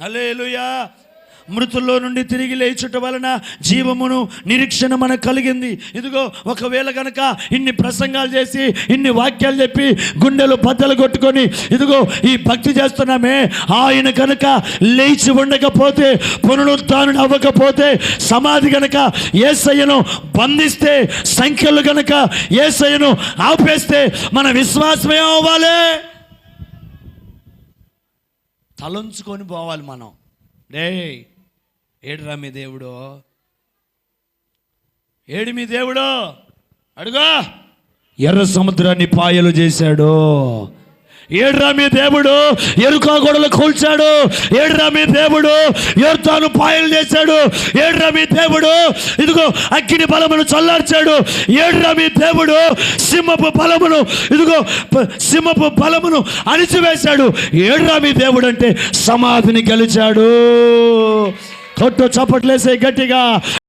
హల్లెలూయా. మృతుల్లో నుండి తిరిగి లేచుట వలన జీవమును నిరీక్షణ మనకు కలిగింది. ఇదిగో ఒకవేళ కనుక ఇన్ని ప్రసంగాలు చేసి ఇన్ని వాక్యాలు చెప్పి గుండెలు బద్దలు కొట్టుకొని ఇదిగో ఈ భక్తి చేస్తున్నామే, ఆయన కనుక లేచి ఉండకపోతే, పునరుత్థానం అవ్వకపోతే, సమాధి కనుక యేసయ్యను బంధిస్తే, సంఖ్యలు కనుక యేసయ్యను ఆపేస్తే మన విశ్వాసమే అవ్వాలి. తలంచుకొని పోవాలి మనం. డే ఏడురా మీ దేవుడు, ఏడు మీ దేవుడు అడుగా. ఎర్ర సముద్రాన్ని పాయలు చేశాడు. ఏడురా మీ దేవుడు, ఎరుకో గొడవలు కూల్చాడు. ఏడురా మీ దేవుడు, యొర్దాను పాయలు చేశాడు. ఏడురా మీ దేవుడు, ఇదిగో అగ్ని బలమును చల్లార్చాడు. ఏడురా మీ దేవుడు, సింహపు బలమును ఇదిగో సింహపు బలమును అణిచివేశాడు. ఏడురా మీ దేవుడు అంటే సమాధిని గెలిచాడు. కొట్టు చప్పట్లేసే గట్టిగా.